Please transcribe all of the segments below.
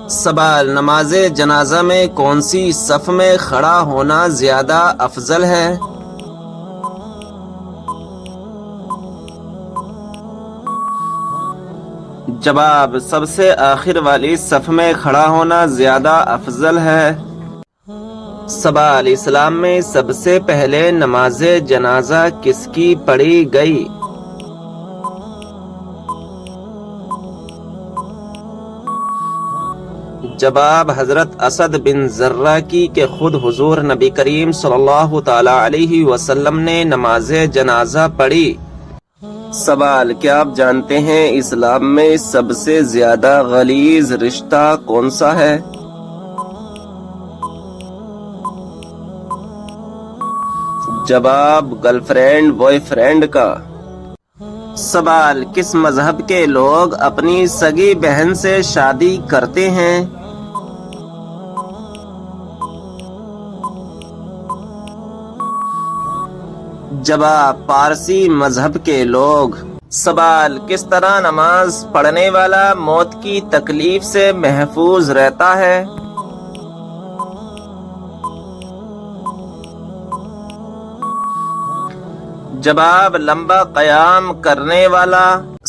سوال: نماز جنازہ میں کون سی صف میں کھڑا ہونا زیادہ افضل ہے؟ جواب: سب سے آخر والی صف میں کھڑا ہونا زیادہ افضل ہے۔ سوال: اسلام میں سب سے پہلے نماز جنازہ کس کی پڑھی گئی؟ جواب: حضرت اسد بن زرہ کی کہ خود حضور نبی کریم صلی اللہ تعالی علیہ وسلم نے نماز جنازہ پڑھی۔ سوال: کیا آپ جانتے ہیں اسلام میں سب سے زیادہ غلیظ رشتہ کون سا ہے؟ جواب: گرل فرینڈ بوائے فرینڈ کا۔ سوال: کس مذہب کے لوگ اپنی سگی بہن سے شادی کرتے ہیں؟ جواب: پارسی مذہب کے لوگ۔ سوال: کس طرح نماز پڑھنے والا موت کی تکلیف سے محفوظ رہتا ہے؟ جواب: لمبا قیام کرنے والا۔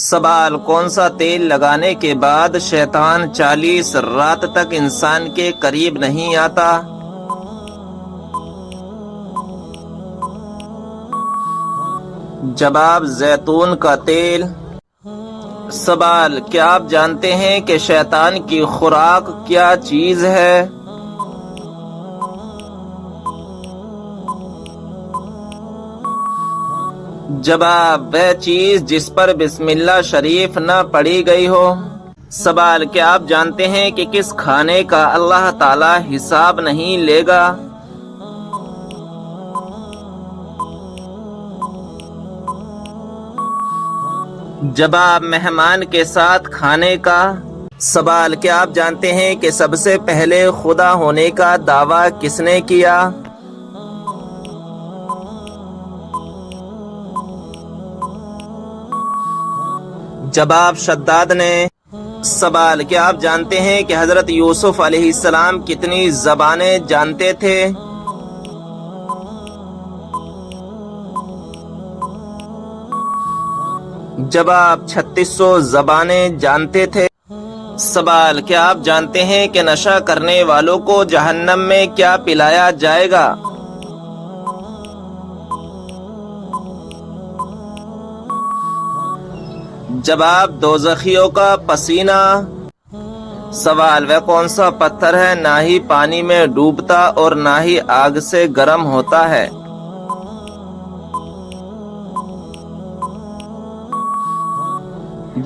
سوال: کون سا تیل لگانے کے بعد شیطان 40 رات تک انسان کے قریب نہیں آتا؟ جواب: زیتون کا تیل۔ سوال: کیا آپ جانتے ہیں کہ شیطان کی خوراک کیا چیز ہے؟ جواب: وہ چیز جس پر بسم اللہ شریف نہ پڑھی گئی ہو۔ سوال: کیا آپ جانتے ہیں کہ کس کھانے کا اللہ تعالی حساب نہیں لے گا؟ جواب: مہمان کے ساتھ کھانے کا۔ سوال: کیا آپ جانتے ہیں کہ سب سے پہلے خدا ہونے کا دعویٰ کس نے کیا؟ جواب: شداد نے۔ سوال: کیا آپ جانتے ہیں کہ حضرت یوسف علیہ السلام کتنی زبانیں جانتے تھے؟ جواب: 3600 زبانیں جانتے تھے۔ سوال: کیا آپ جانتے ہیں کہ نشہ کرنے والوں کو جہنم میں کیا پلایا جائے گا؟ جواب: دوزخیوں کا پسینہ۔ سوال: وہ کون سا پتھر ہے نہ ہی پانی میں ڈوبتا اور نہ ہی آگ سے گرم ہوتا ہے؟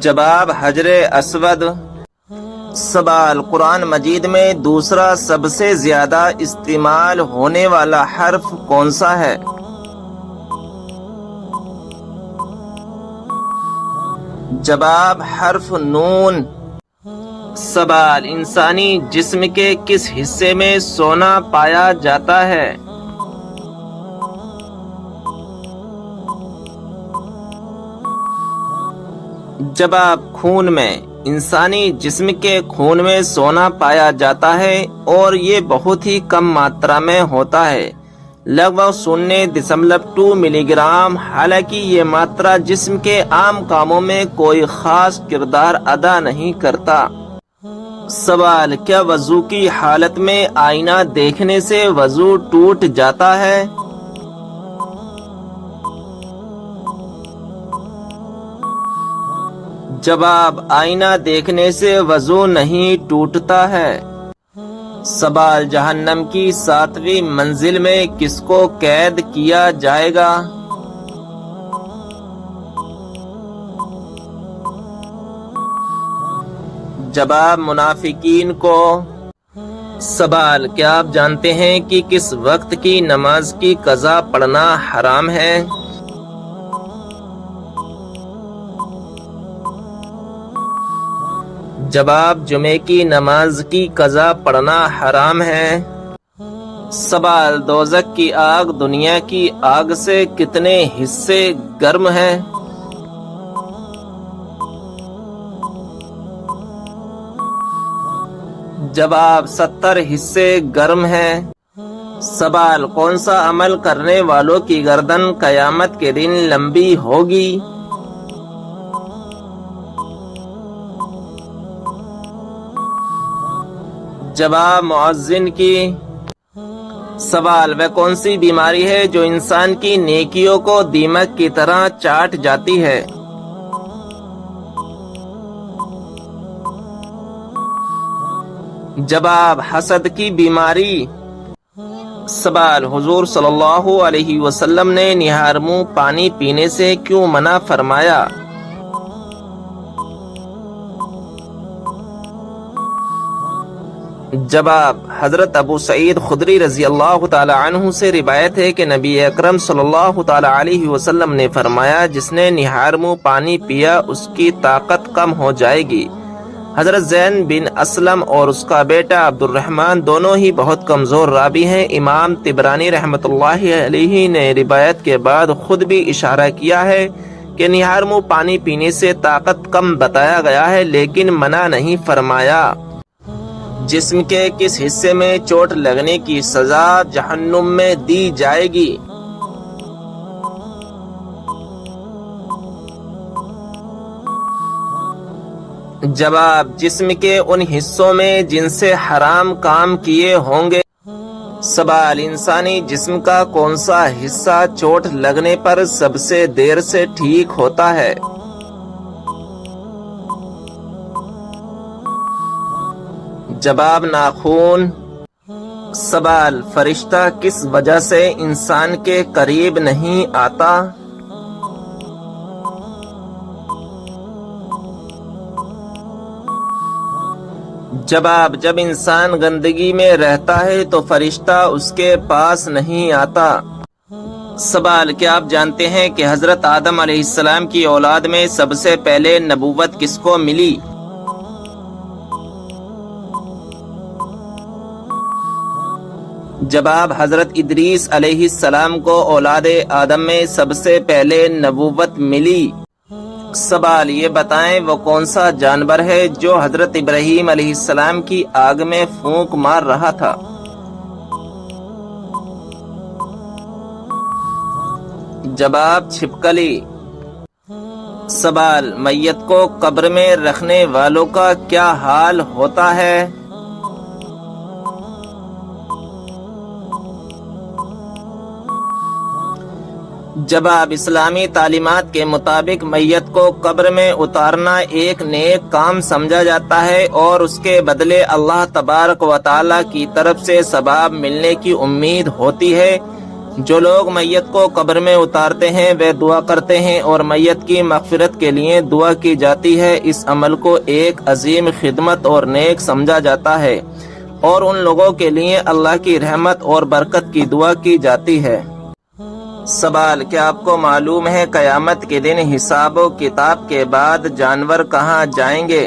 جواب: حجر اسود۔ سوال: قرآن مجید میں دوسرا سب سے زیادہ استعمال ہونے والا حرف کون سا ہے؟ جواب: حرف نون۔ سوال: انسانی جسم کے کس حصے میں سونا پایا جاتا ہے؟ جواب: خون میں۔ انسانی جسم کے خون میں سونا پایا جاتا ہے اور یہ بہت ہی کم ماترا میں ہوتا ہے، لگ بھگ 0.2 ملی گرام۔ حالانکہ یہ ماترا جسم کے عام کاموں میں کوئی خاص کردار ادا نہیں کرتا۔ سوال: کیا وضو کی حالت میں آئینہ دیکھنے سے وضو ٹوٹ جاتا ہے؟ جواب: آئینہ دیکھنے سے وضو نہیں ٹوٹتا ہے۔ سوال: جہنم کی 7ویں منزل میں کس کو قید کیا جائے گا؟ جواب: منافقین کو۔ سوال: کیا آپ جانتے ہیں کہ کس وقت کی نماز کی قضا پڑھنا حرام ہے؟ جواب: جمعے کی نماز کی قضا پڑھنا حرام ہے۔ سوال: دوزخ کی آگ دنیا کی آگ سے کتنے حصے گرم ہے؟ جواب 70 حصے گرم ہیں۔ سوال کون سا عمل کرنے والوں کی گردن قیامت کے دن لمبی ہوگی؟ جواب مؤذن کی۔ سوال وہ کون سی بیماری ہے جو انسان کی نیکیوں کو دیمک کی طرح چاٹ جاتی ہے؟ جواب حسد کی بیماری۔ سوال حضور صلی اللہ علیہ وسلم نے نہار منہ پانی پینے سے کیوں منع فرمایا؟ جواب حضرت ابو سعید خدری رضی اللہ تعالی عنہ سے روایت ہے کہ نبی اکرم صلی اللہ تعالی علیہ وسلم نے فرمایا جس نے نہار منہ پانی پیا اس کی طاقت کم ہو جائے گی۔ حضرت زین بن اسلم اور اس کا بیٹا عبد الرحمن دونوں ہی بہت کمزور راوی ہیں۔ امام طبرانی رحمۃ اللہ علیہ نے روایت کے بعد خود بھی اشارہ کیا ہے کہ نہار منہ پانی پینے سے طاقت کم بتایا گیا ہے لیکن منع نہیں فرمایا۔ جسم کے کس حصے میں چوٹ لگنے کی سزا جہنم میں دی جائے گی؟ جواب جسم کے ان حصوں میں جن سے حرام کام کیے ہوں گے۔ سوال انسانی جسم کا کون سا حصہ چوٹ لگنے پر سب سے دیر سے ٹھیک ہوتا ہے؟ جواب ناخون۔ سوال فرشتہ کس وجہ سے انسان کے قریب نہیں آتا؟ جواب جب انسان گندگی میں رہتا ہے تو فرشتہ اس کے پاس نہیں آتا۔ سوال کیا آپ جانتے ہیں کہ حضرت آدم علیہ السلام کی اولاد میں سب سے پہلے نبوت کس کو ملی؟ جواب حضرت ادریس علیہ السلام کو اولاد آدم میں سب سے پہلے نبوت ملی۔ سوال یہ بتائیں وہ کون سا جانور ہے جو حضرت ابراہیم علیہ السلام کی آگ میں پھونک مار رہا تھا؟ جواب چھپکلی۔ سوال میت کو قبر میں رکھنے والوں کا کیا حال ہوتا ہے؟ جواب اسلامی تعلیمات کے مطابق میت کو قبر میں اتارنا ایک نیک کام سمجھا جاتا ہے اور اس کے بدلے اللہ تبارک و تعالی کی طرف سے ثواب ملنے کی امید ہوتی ہے۔ جو لوگ میت کو قبر میں اتارتے ہیں وہ دعا کرتے ہیں اور میت کی مغفرت کے لیے دعا کی جاتی ہے۔ اس عمل کو ایک عظیم خدمت اور نیک سمجھا جاتا ہے اور ان لوگوں کے لیے اللہ کی رحمت اور برکت کی دعا کی جاتی ہے۔ سوال کیا آپ کو معلوم ہے قیامت کے دن حساب و کتاب کے بعد جانور کہاں جائیں گے؟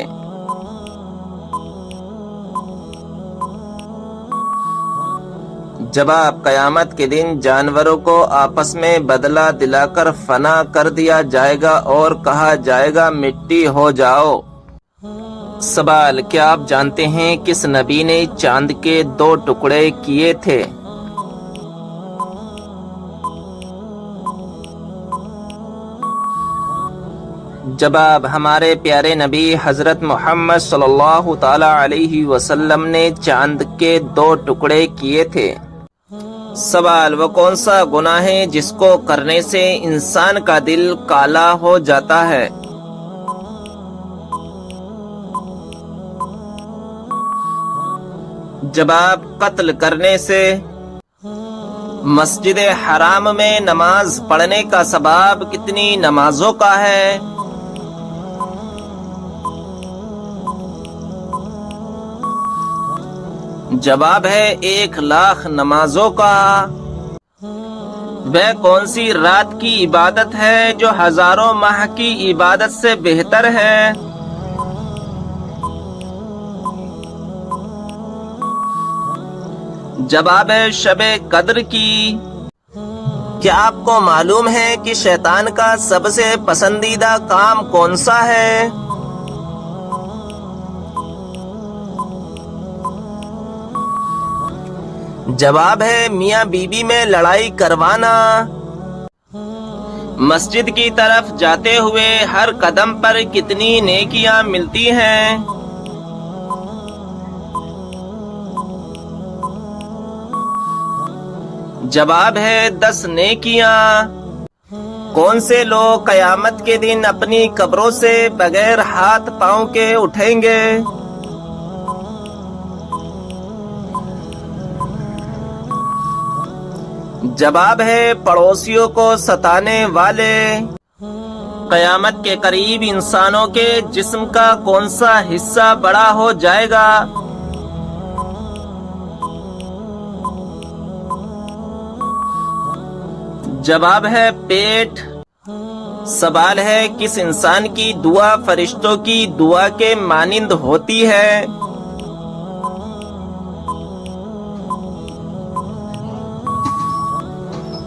جواب قیامت کے دن جانوروں کو آپس میں بدلہ دلا کر فنا کر دیا جائے گا اور کہا جائے گا مٹی ہو جاؤ۔ سوال کیا آپ جانتے ہیں کس نبی نے چاند کے 2 ٹکڑے کیے تھے؟ جواب ہمارے پیارے نبی حضرت محمد صلی اللہ تعالی علیہ وسلم نے چاند کے 2 ٹکڑے کیے تھے۔ سوال وہ کون سا گناہ ہے جس کو کرنے سے انسان کا دل کالا ہو جاتا ہے؟ جواب قتل کرنے سے۔ مسجد حرام میں نماز پڑھنے کا ثواب کتنی نمازوں کا ہے؟ جواب ہے 1,00,000 نمازوں کا۔ وہ کون سی رات کی عبادت ہے جو ہزاروں ماہ کی عبادت سے بہتر ہے؟ جواب ہے شب قدر کی۔ کیا آپ کو معلوم ہے کہ شیطان کا سب سے پسندیدہ کام کون سا ہے؟ جواب ہے میاں بیوی میں لڑائی کروانا۔ مسجد کی طرف جاتے ہوئے ہر قدم پر کتنی نیکیاں ملتی ہیں؟ جواب ہے 10 نیکیاں۔ کون سے لوگ قیامت کے دن اپنی قبروں سے بغیر ہاتھ پاؤں کے اٹھیں گے؟ جواب ہے پڑوسیوں کو ستانے والے۔ قیامت کے قریب انسانوں کے جسم کا کون سا حصہ بڑا ہو جائے گا؟ جواب ہے پیٹ۔ سوال ہے کس انسان کی دعا فرشتوں کی دعا کے مانند ہوتی ہے؟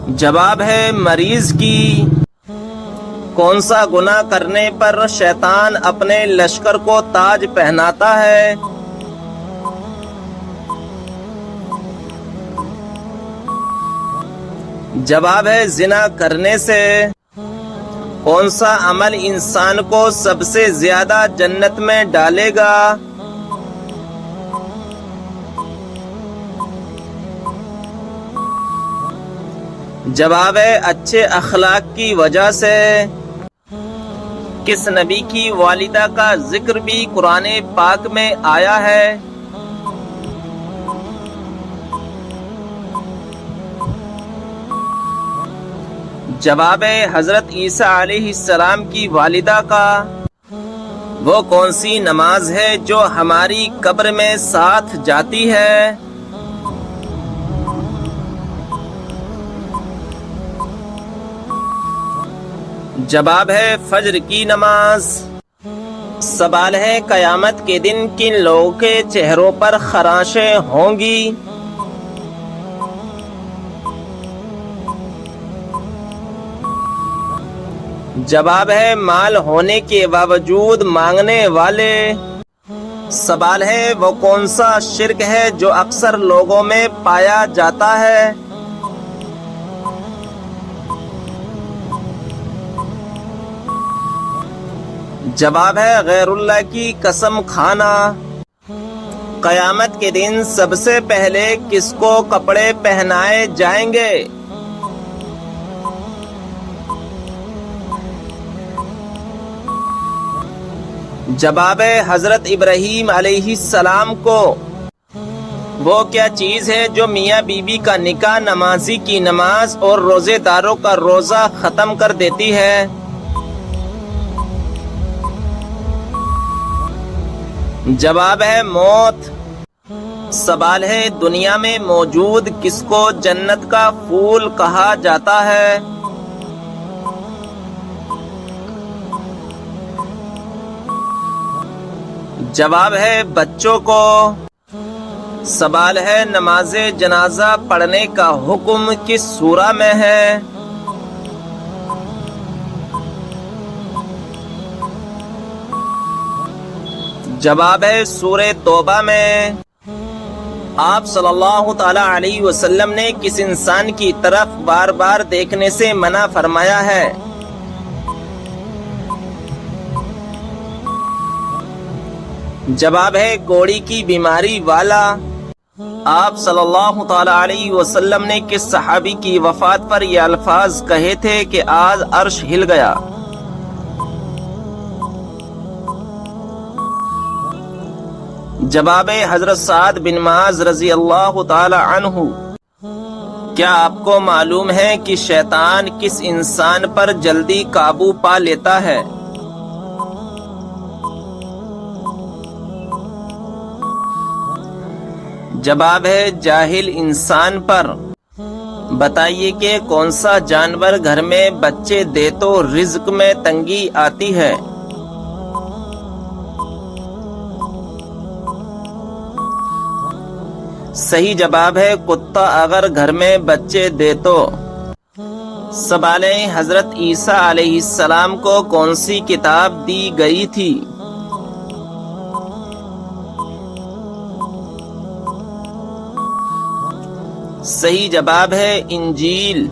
جواب ہے مریض کی۔ کون سا گناہ کرنے پر شیطان اپنے لشکر کو تاج پہناتا ہے؟ جواب ہے زنا کرنے سے۔ کون سا عمل انسان کو سب سے زیادہ جنت میں ڈالے گا؟ جواب ہے اچھے اخلاق کی وجہ سے۔ کس نبی کی والدہ کا ذکر بھی قرآن پاک میں آیا ہے؟ جواب ہے حضرت عیسیٰ علیہ السلام کی والدہ کا۔ وہ کون سی نماز ہے جو ہماری قبر میں ساتھ جاتی ہے؟ جواب ہے فجر کی نماز۔ سوال ہے قیامت کے دن کن لوگوں کے چہروں پر خراشیں ہوں گی؟ جواب ہے مال ہونے کے باوجود مانگنے والے۔ سوال ہے وہ کون سا شرک ہے جو اکثر لوگوں میں پایا جاتا ہے؟ جواب ہے غیر اللہ کی قسم کھانا۔ قیامت کے دن سب سے پہلے کس کو کپڑے پہنائے جائیں گے؟ جواب ہے حضرت ابراہیم علیہ السلام کو۔ وہ کیا چیز ہے جو میاں بیوی کا نکاح، نمازی کی نماز اور روزے داروں کا روزہ ختم کر دیتی ہے؟ جواب ہے موت۔ سوال ہے دنیا میں موجود کس کو جنت کا پھول کہا جاتا ہے؟ جواب ہے بچوں کو۔ سوال ہے نماز جنازہ پڑھنے کا حکم کس سورہ میں ہے؟ جواب ہے سورہ توبہ میں۔ آپ صلی اللہ تعالی علیہ وسلم نے کس انسان کی طرف بار بار دیکھنے سے منع فرمایا ہے؟ جواب ہے گوڑی کی بیماری والا۔ آپ صلی اللہ تعالی علیہ وسلم نے کس صحابی کی وفات پر یہ الفاظ کہے تھے کہ آج عرش ہل گیا؟ جواب حضرت سعد بن معاذ رضی اللہ تعالی عنہ۔ کیا آپ کو معلوم ہے کہ شیطان کس انسان پر جلدی قابو پا لیتا ہے؟ جواب ہے جاہل انسان پر۔ بتائیے کہ کون سا جانور گھر میں بچے دے تو رزق میں تنگی آتی ہے؟ صحیح جواب ہے کتا اگر گھر میں بچے دے تو۔ سوال ہے حضرت عیسیٰ علیہ السلام کو کون سی کتاب دی گئی تھی؟ صحیح جواب ہے انجیل۔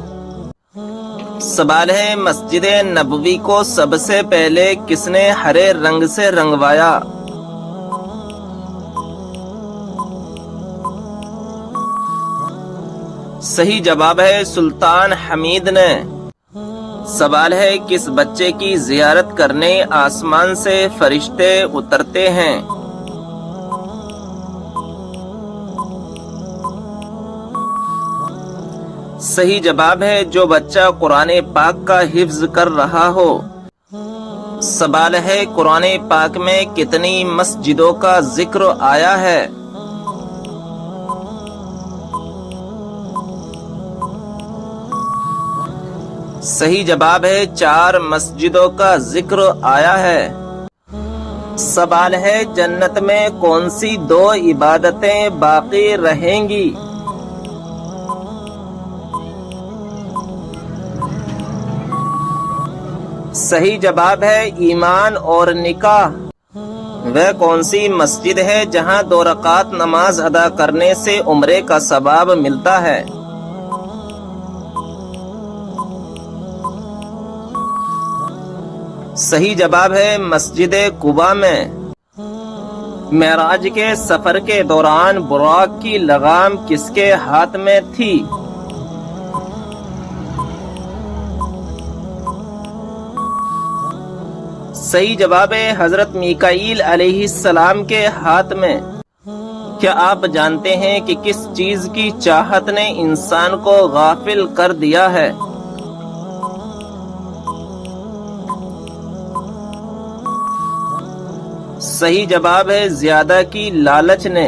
سوال ہے مسجد نبوی کو سب سے پہلے کس نے ہرے رنگ سے رنگوایا؟ صحیح جواب ہے سلطان حمید نے۔ سوال ہے کس بچے کی زیارت کرنے آسمان سے فرشتے اترتے ہیں؟ صحیح جواب ہے جو بچہ قرآن پاک کا حفظ کر رہا ہو۔ سوال ہے قرآن پاک میں کتنی مسجدوں کا ذکر آیا ہے؟ صحیح جواب ہے 4 مسجدوں کا ذکر آیا ہے۔ سوال ہے جنت میں کون سی 2 عبادتیں باقی رہیں گی؟ صحیح جواب ہے ایمان اور نکاح۔ وہ کون سی مسجد ہے جہاں 2 رکعت نماز ادا کرنے سے عمرے کا ثواب ملتا ہے؟ صحیح جواب ہے مسجد قباء میں۔ معراج کے سفر کے دوران براق کی لگام کس کے ہاتھ میں تھی؟ صحیح جواب ہے حضرت میکائیل علیہ السلام کے ہاتھ میں۔ کیا آپ جانتے ہیں کہ کس چیز کی چاہت نے انسان کو غافل کر دیا ہے؟ صحیح جواب ہے زیادہ کی لالچ نے۔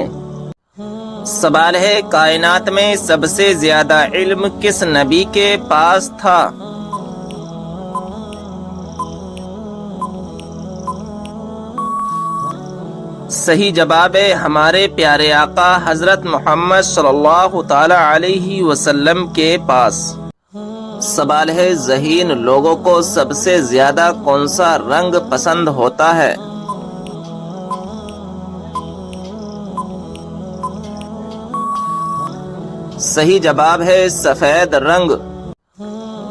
سوال ہے کائنات میں سب سے زیادہ علم کس نبی کے پاس تھا؟ صحیح جواب ہے ہمارے پیارے آقا حضرت محمد صلی اللہ تعالی علیہ وسلم کے پاس۔ سوال ہے ذہین لوگوں کو سب سے زیادہ کون سا رنگ پسند ہوتا ہے؟ صحیح جواب ہے سفید رنگ۔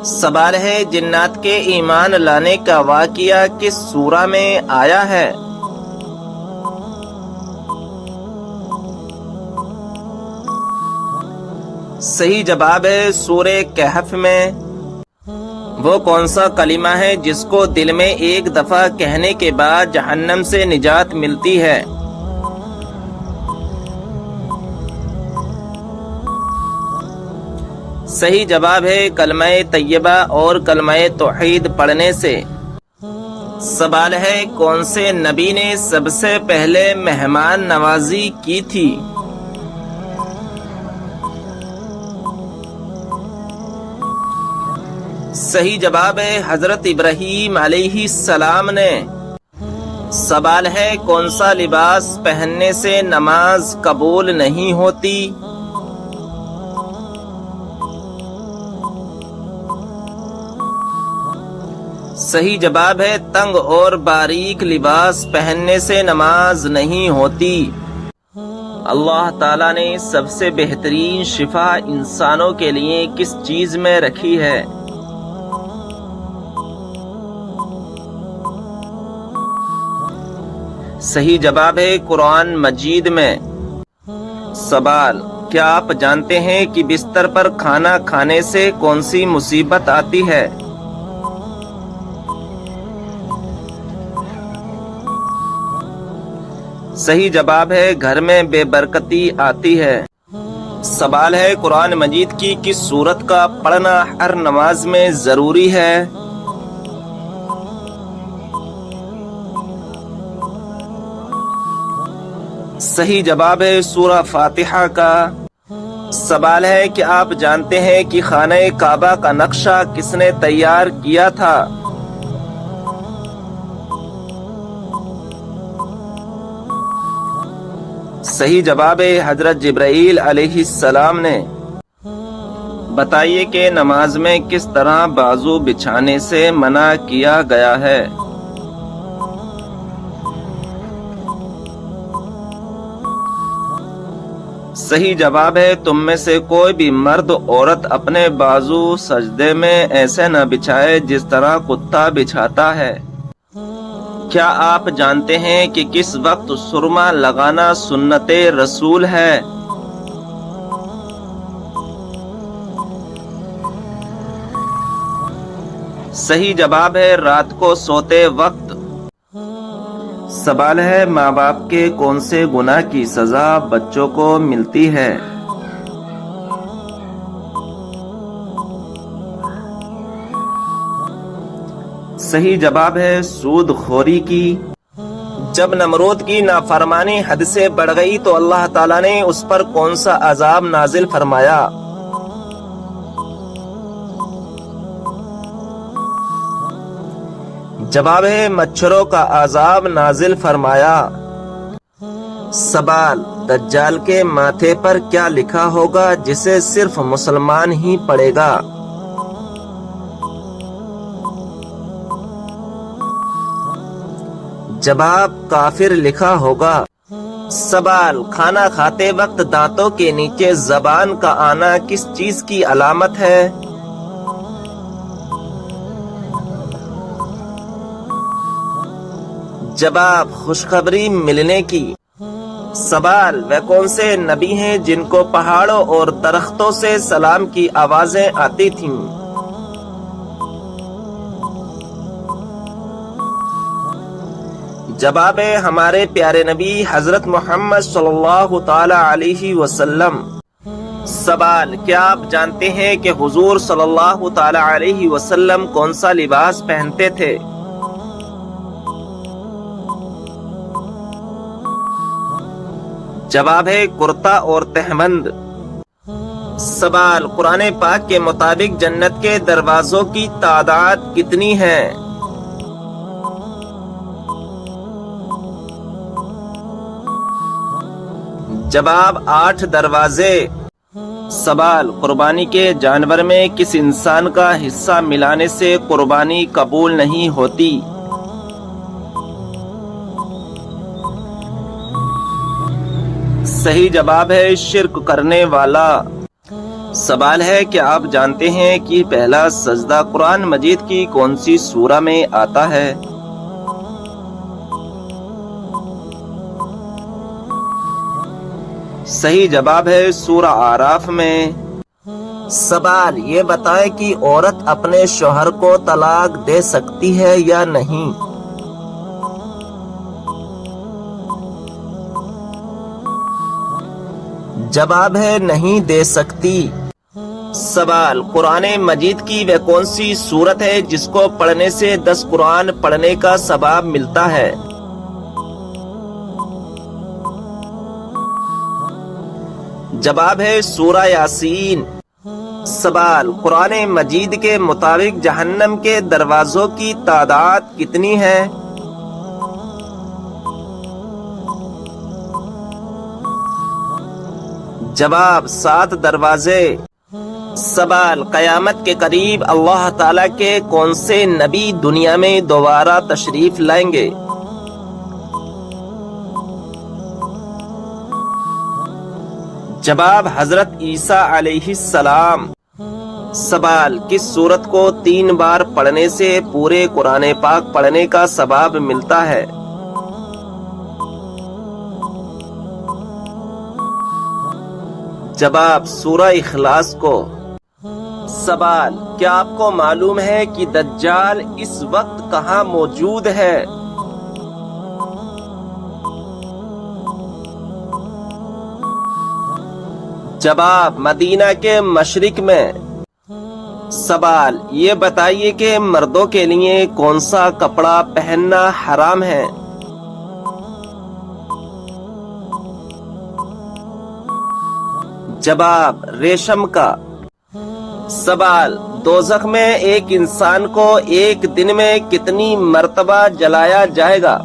سوال ہے جنات کے ایمان لانے کا واقعہ کس سورہ میں آیا ہے؟ صحیح جواب ہے سورہ کہف میں۔ وہ کون سا کلمہ ہے جس کو دل میں ایک دفعہ کہنے کے بعد جہنم سے نجات ملتی ہے؟ صحیح جواب ہے کلمہ طیبہ اور کلمہ توحید پڑھنے سے۔ سوال ہے کون سے نبی نے سب سے پہلے مہمان نوازی کی تھی؟ صحیح جواب ہے حضرت ابراہیم علیہ السلام نے۔ سوال ہے کون سا لباس پہننے سے نماز قبول نہیں ہوتی؟ صحیح جواب ہے تنگ اور باریک لباس پہننے سے نماز نہیں ہوتی۔ اللہ تعالیٰ نے سب سے بہترین شفا انسانوں کے لیے کس چیز میں رکھی ہے؟ صحیح جواب ہے قرآن مجید میں۔ سوال کیا آپ جانتے ہیں کہ بستر پر کھانا کھانے سے کون سی مصیبت آتی ہے؟ صحیح جواب ہے گھر میں بے برکتی آتی ہے۔ سوال ہے قرآن مجید کی کس سورت کا پڑھنا ہر نماز میں ضروری ہے؟ صحیح جواب ہے سورہ فاتحہ کا۔ سوال ہے کہ آپ جانتے ہیں کہ خانہ کعبہ کا نقشہ کس نے تیار کیا تھا؟ صحیح جواب ہے حضرت جبرائیل علیہ السلام نے۔ بتائیے کہ نماز میں کس طرح بازو بچھانے سے منع کیا گیا ہے؟ صحیح جواب ہے تم میں سے کوئی بھی مرد عورت اپنے بازو سجدے میں ایسے نہ بچھائے جس طرح کتا بچھاتا ہے۔ کیا آپ جانتے ہیں کہ کس وقت سرما لگانا سنت رسول ہے؟ صحیح جواب ہے رات کو سوتے وقت۔ سوال ہے ماں باپ کے کون سے گناہ کی سزا بچوں کو ملتی ہے؟ صحیح جواب ہے سود خوری کی۔ جب نمرود کی نافرمانی حد سے بڑھ گئی تو اللہ تعالیٰ نے اس پر کون سا عذاب نازل فرمایا؟ جواب ہے مچھروں کا عذاب نازل فرمایا۔ سوال دجال کے ماتھے پر کیا لکھا ہوگا جسے صرف مسلمان ہی پڑھے گا؟ جواب کافر لکھا ہوگا۔ سوال کھانا کھاتے وقت دانتوں کے نیچے زبان کا آنا کس چیز کی علامت ہے؟ جواب خوشخبری ملنے کی۔ سوال وہ کون سے نبی ہیں جن کو پہاڑوں اور درختوں سے سلام کی آوازیں آتی تھیں؟ جواب ہے ہمارے پیارے نبی حضرت محمد صلی اللہ تعالی علیہ وسلم۔ سوال کیا آپ جانتے ہیں کہ حضور صلی اللہ تعالی علیہ وسلم کون سا لباس پہنتے تھے؟ جواب ہے کرتا اور تہبند۔ سوال قرآن پاک کے مطابق جنت کے دروازوں کی تعداد کتنی ہے؟ جواب 8 دروازے۔ سوال قربانی کے جانور میں کس انسان کا حصہ ملانے سے قربانی قبول نہیں ہوتی؟ صحیح جواب ہے شرک کرنے والا۔ سوال ہے کہ آپ جانتے ہیں کہ پہلا سجدہ قرآن مجید کی کون سی سورہ میں آتا ہے؟ صحیح جواب ہے سورہ اعراف میں۔ سوال یہ بتائیں کہ عورت اپنے شوہر کو طلاق دے سکتی ہے یا نہیں؟ جواب ہے نہیں دے سکتی۔ سوال قرآن مجید کی وہ کون سی سورت ہے جس کو پڑھنے سے 10 قرآن پڑھنے کا ثواب ملتا ہے؟ جواب ہے سورہ یاسین۔ سوال قرآن مجید کے مطابق جہنم کے دروازوں کی تعداد کتنی ہے؟ جواب 7 دروازے۔ سوال قیامت کے قریب اللہ تعالیٰ کے کون سے نبی دنیا میں دوبارہ تشریف لائیں گے؟ جواب حضرت عیسیٰ علیہ السلام۔ سوال کس سورت کو 3 بار پڑھنے سے پورے قرآن پاک پڑھنے کا ثواب ملتا ہے؟ جواب سورہ اخلاص کو۔ سوال کیا آپ کو معلوم ہے کہ دجال اس وقت کہاں موجود ہے؟ جواب مدینہ کے مشرق میں۔ سوال یہ بتائیے کہ مردوں کے لیے کون سا کپڑا پہننا حرام ہے؟ جواب ریشم کا۔ سوال دوزخ میں ایک انسان کو ایک دن میں کتنی مرتبہ جلایا جائے گا؟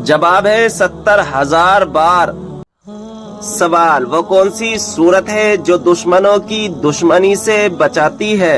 جواب ہے 70,000 بار۔ سوال وہ کون سی صورت ہے جو دشمنوں کی دشمنی سے بچاتی ہے؟